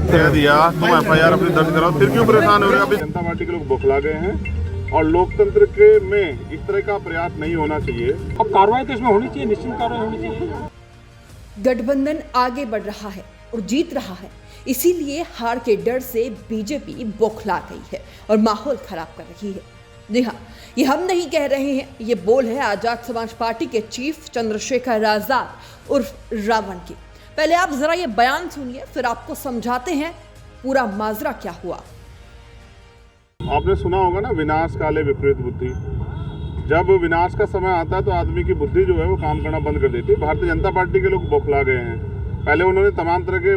कह दिया तुम FIR अपनी दर्ज कराओ, फिर क्यों परेशान हो रहे हो? अभी जनता पार्टी के लोग बौखला गए हैं और लोकतंत्र के में इस तरह का प्रयास नहीं होना चाहिए। अब कार्रवाई तो इसमें होनी चाहिए, निश्चित कार्रवाई होनी चाहिए। गठबंधन आगे बढ़ रहा है और जीत रहा है, इसीलिए हार के डर से बीजेपी बौखला गई है और माहौल खराब कर रही है। जी हाँ, ये हम नहीं कह रहे हैं, ये बोल है आजाद समाज पार्टी के चीफ चंद्रशेखर आजाद उर्फ रावण की। पहले आप जरा ये बयान सुनिए, फिर आपको समझाते हैं पूरा माजरा क्या हुआ। आपने सुना होगा ना, विनाश काले विपरीत बुद्धि। जब विनाश का समय आता है तो आदमी की बुद्धि जो है वो काम करना बंद कर देती है। भारतीय जनता पार्टी के लोग बौखला गए हैं। पहले उन्होंने तमाम तरह के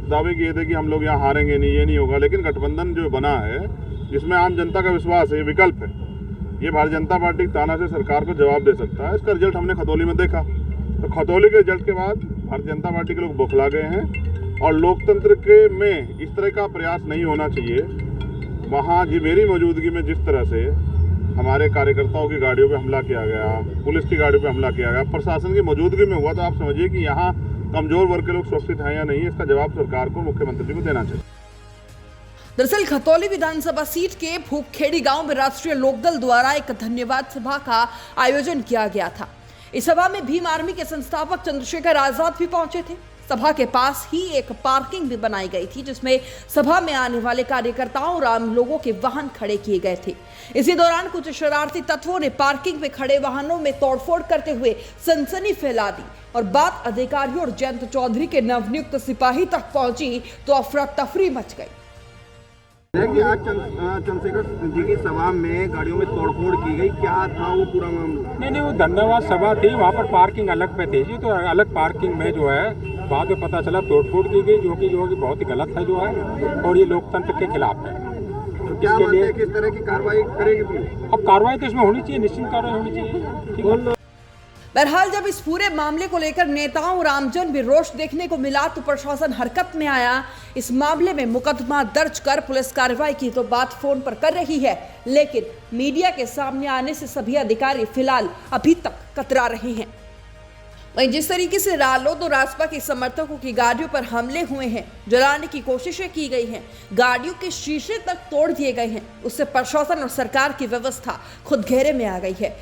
दावे किए थे कि हम लोग यहाँ हारेंगे नहीं, ये नहीं होगा, लेकिन गठबंधन जो बना है जिसमें आम जनता का विश्वास है, ये विकल्प है, ये भारतीय जनता पार्टी की ताना से सरकार को जवाब दे सकता है। इसका रिजल्ट हमने खतौली में देखा। तो खतौली के रिजल्ट के बाद भारतीय जनता पार्टी के लोग बौखला गए हैं और लोकतंत्र के में इस तरह का प्रयास नहीं होना चाहिए। वहाँ जी मेरी मौजूदगी में जिस तरह से हमारे कार्यकर्ताओं की गाड़ियों पे हमला किया गया, पुलिस की गाड़ियों पे हमला किया गया, प्रशासन की मौजूदगी में हुआ, तो आप समझिए कि यहाँ कमजोर वर्ग के लोग सुरक्षित हैं या नहीं, इसका जवाब सरकार को, मुख्यमंत्री जी को देना चाहिए। दरअसल खतौली विधानसभा सीट के भूपखेड़ी गांव में राष्ट्रीय लोकदल द्वारा एक धन्यवाद सभा का आयोजन किया गया था। इस सभा में भीम आर्मी के संस्थापक चंद्रशेखर आजाद भी पहुंचे थे। सभा के पास ही एक पार्किंग भी बनाई गई थी, जिसमें सभा में आने वाले कार्यकर्ताओं और आम लोगों के वाहन खड़े किए गए थे। इसी दौरान कुछ शरारती तत्वों ने पार्किंग में खड़े वाहनों में तोड़फोड़ करते हुए सनसनी फैला दी और बात अधिकारियों और जयंत चौधरी के नवनियुक्त सिपाही तक पहुंची तो अफरा तफरी मच गई। कि आज चंद्रशेखर जी की सभा में गाड़ियों में तोड़फोड़ की गई, क्या था वो पूरा मामला? नहीं, वो धन्यवाद सभा थी, वहाँ पर पार्किंग अलग पे थी जी, तो अलग पार्किंग में जो है बाद में पता चला तोड़फोड़ की गई, जो कि बहुत ही गलत है जो है, और ये लोकतंत्र के खिलाफ है। तो क्या मानते हैं किस तरह की कार्रवाई करेगी? अब कार्रवाई तो इसमें होनी चाहिए, निश्चित कार्रवाई होनी चाहिए। बहरहाल जब इस पूरे मामले को लेकर नेताओं और आमजन में रोष देखने को मिला तो प्रशासन हरकत में आया। इस मामले में मुकदमा दर्ज कर पुलिस कार्रवाई की तो बात फोन पर कर रही है, लेकिन मीडिया के सामने आने से सभी अधिकारी फिलहाल अभी तक कतरा रहे हैं। वहीं जिस तरीके से रालोद और रासपा के समर्थकों की गाड़ियों पर हमले हुए हैं, जलाने की कोशिशें की गई हैं, गाड़ियों के शीशे तक तोड़ दिए गए हैं, उससे प्रशासन और सरकार की व्यवस्था खुद घेरे में आ गई है।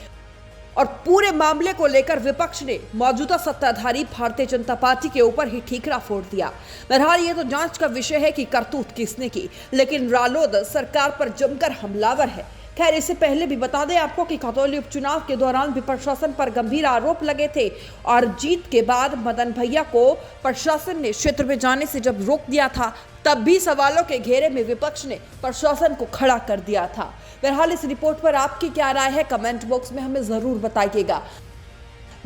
और पूरे मामले को लेकर विपक्ष ने मौजूदा सत्ताधारी भारतीय जनता पार्टी के ऊपर ही ठीकरा फोड़ दिया। बहरहाल ये तो जांच का विषय है कि करतूत किसने की, लेकिन रालोद सरकार पर जमकर हमलावर है। खैर, इससे पहले भी बता दें आपको कि खतौली उपचुनाव के दौरान भी प्रशासन पर गंभीर आरोप लगे थे और जीत के बाद मदन भैया को प्रशासन ने क्षेत्र में जाने से जब रोक दिया था, तब भी सवालों के घेरे में विपक्ष ने प्रशासन को खड़ा कर दिया था। बहरहाल इस रिपोर्ट पर आपकी क्या राय है, कमेंट बॉक्स में हमें जरूर बताइएगा।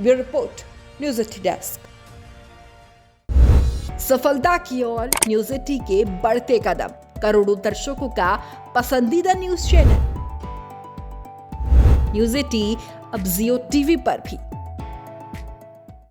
Bureau report, news 18 desk. सफलता की ओर न्यूज 18 के बढ़ते कदम, करोड़ों दर्शकों का पसंदीदा न्यूज चैनल न्यूज 18 अब जियो टीवी पर भी।